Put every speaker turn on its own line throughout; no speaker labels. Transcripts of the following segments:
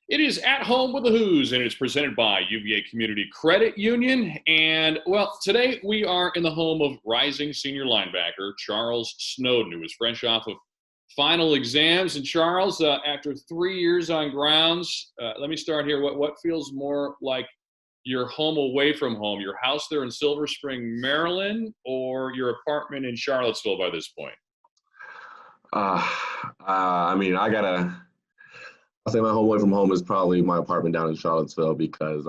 It is At Home with the HOOS, and it's presented by UVA Community Credit Union. And, well, today we are in the home of rising senior linebacker Charles Snowden, who is fresh off of final exams. And, Charles, after 3 years on grounds, let me start here. What feels more like your home away from home, your house there in Silver Spring, Maryland, or your apartment in Charlottesville by this point?
I'll say my home away from home is probably my apartment down in Charlottesville because,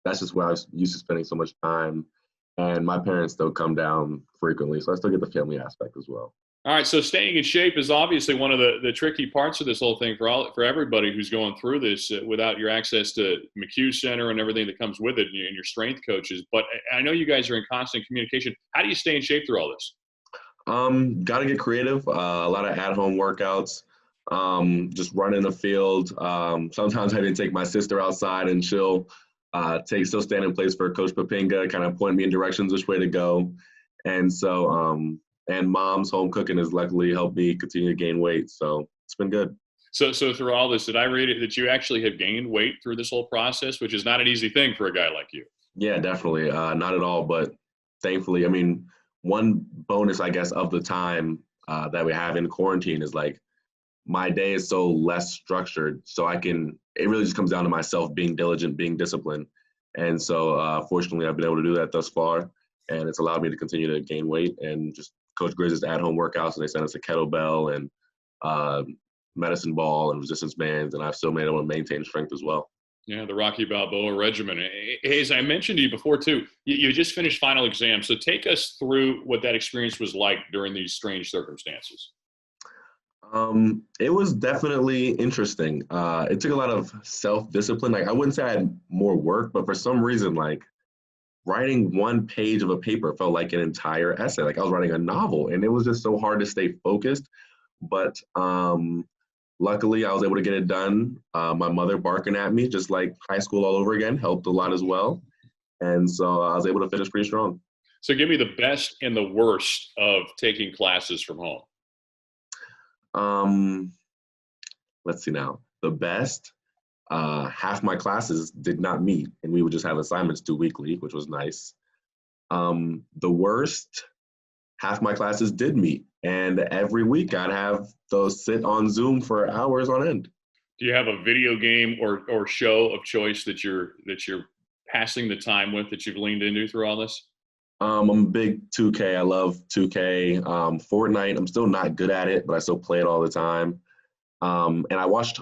that's just where I was used to spending so much time. And my parents still come down frequently, so I still get the family aspect as well.
All right, so staying in shape is obviously one of the tricky parts of this whole thing for everybody who's going through this without your access to McHugh Center and everything that comes with it and your strength coaches. But I know you guys are in constant communication. How do you stay in shape through all this?
Got to get creative. A lot of at-home workouts. Just running the field. Sometimes I even take my sister outside and she'll still stand in place for Coach Papinga, kind of point me in directions which way to go. And so, and mom's home cooking has luckily helped me continue to gain weight. So it's been good.
So through all this, did I read it that you actually have gained weight through this whole process, which is not an easy thing for a guy like you?
Yeah, definitely. Not at all, but thankfully, one bonus, I guess, of the time that we have in quarantine is like my day is so less structured. So it really just comes down to myself being diligent, being disciplined. And so fortunately, I've been able to do that thus far. And it's allowed me to continue to gain weight and just Coach Grizz's at-home workouts. And they sent us a kettlebell and medicine ball and resistance bands. And I've still been able to maintain strength as well.
Yeah, the Rocky Balboa regimen. Hey, as I mentioned to you before, too, you just finished final exams. So take us through what that experience was like during these strange circumstances.
It was definitely interesting. It took a lot of self-discipline. Like I wouldn't say I had more work, but for some reason, like writing one page of a paper felt like an entire essay. Like I was writing a novel, and it was just so hard to stay focused. But luckily, I was able to get it done. My mother barking at me, just like high school all over again, helped a lot as well. And so I was able to finish pretty strong.
So give me the best and the worst of taking classes from home.
Let's see now. The best, half my classes did not meet, and we would just have assignments due weekly, which was nice. The worst, half my classes did meet, and every week I'd have those sit on Zoom for hours on end.
Do you have a video game or show of choice that you're passing the time with that you've leaned into through all this?
I'm a big 2K. I love 2K. Fortnite, I'm still not good at it, but I still play it all the time. And I watched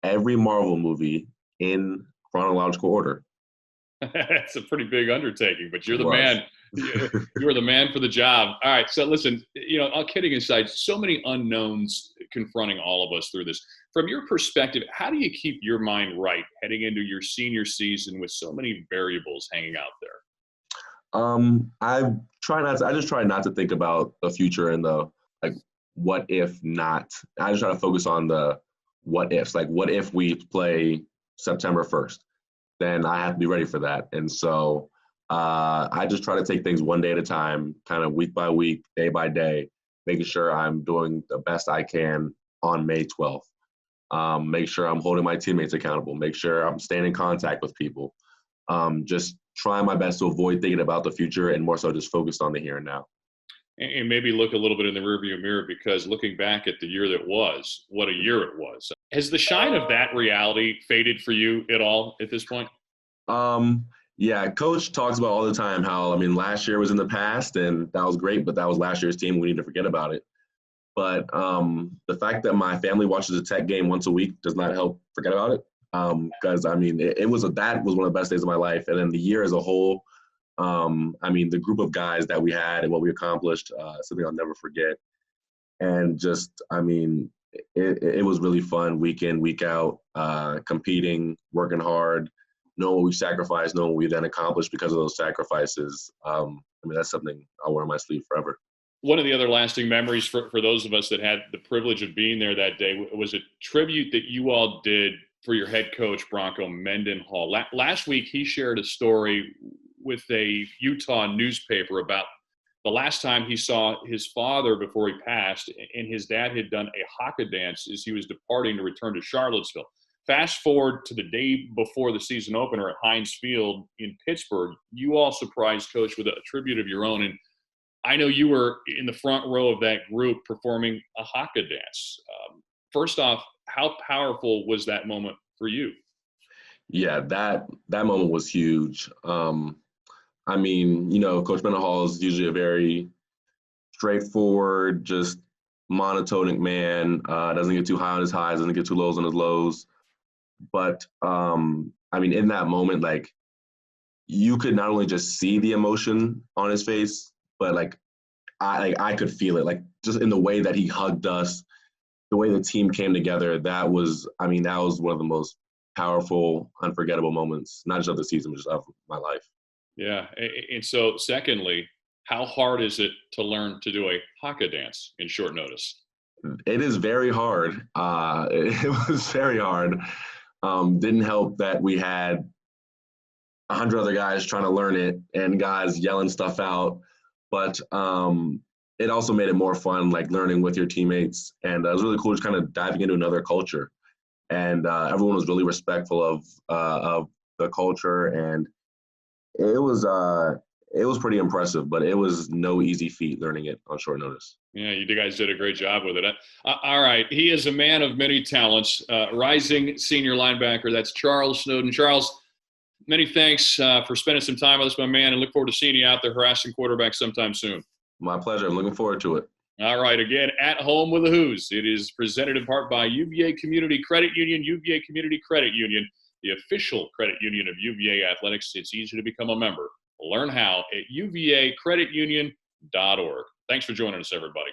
every Marvel movie in chronological order.
That's a pretty big undertaking, but you're the man. You're the man for the job. All right. So listen, all kidding aside, so many unknowns confronting all of us through this. From your perspective, how do you keep your mind right heading into your senior season with so many variables hanging out there?
I just try not to think about the future and the like what if not. I just try to focus on the what ifs. Like what if we play September 1st? Then I have to be ready for that. And so I just try to take things one day at a time, kind of week by week, day by day, making sure I'm doing the best I can on May 12th. Make sure I'm holding my teammates accountable, make sure I'm staying in contact with people. Just trying my best to avoid thinking about the future and more so just focused on the here and now.
And maybe look a little bit in the rearview mirror, because looking back at the year that was, what a year it was. Has the shine of that reality faded for you at all at this point?
Yeah, Coach talks about all the time how, last year was in the past and that was great, but that was last year's team. We need to forget about it. But the fact that my family watches a Tech game once a week does not help forget about it. Because that was one of the best days of my life. And then the year as a whole, the group of guys that we had and what we accomplished, something I'll never forget. And just, it was really fun week in, week out, competing, working hard, knowing what we sacrificed, knowing what we then accomplished because of those sacrifices. That's something I'll wear on my sleeve forever.
One of the other lasting memories for those of us that had the privilege of being there that day was a tribute that you all did for your head coach, Bronco Mendenhall. Last week, he shared a story with a Utah newspaper about the last time he saw his father before he passed, and his dad had done a haka dance as he was departing to return to Charlottesville. fast forward to the day before the season opener at Heinz Field in Pittsburgh. You all surprised Coach with a tribute of your own, and I know you were in the front row of that group performing a haka dance. First off, how powerful was that moment for you?
Yeah, that moment was huge. I mean, Coach Mendenhall is usually a very straightforward, just monotonic man. Doesn't get too high on his highs, doesn't get too lows on his lows. But I mean, in that moment, like, you could not only just see the emotion on his face, but like I could feel it, like just in the way that he hugged us, the way the team came together. That was one of the most powerful, unforgettable moments, not just of the season, but just of my life.
Yeah. And so, secondly, how hard is it to learn to do a haka dance in short notice?
It is very hard. It was very hard. Didn't help that we had 100 other guys trying to learn it and guys yelling stuff out. But it also made it more fun, like learning with your teammates. And it was really cool just kind of diving into another culture. And everyone was really respectful of the culture. And it was pretty impressive, but it was no easy feat learning it on short notice.
Yeah, you guys did a great job with it. All right. He is a man of many talents, rising senior linebacker. That's Charles Snowden. Charles, many thanks for spending some time with us, my man, and look forward to seeing you out there harassing quarterbacks sometime soon.
My pleasure. I'm looking forward to it.
All right. Again, At Home with the HOOS. It is presented in part by UVA Community Credit Union. UVA Community Credit Union, the official credit union of UVA Athletics. It's easy to become a member. Learn how at uvacreditunion.org. Thanks for joining us, everybody.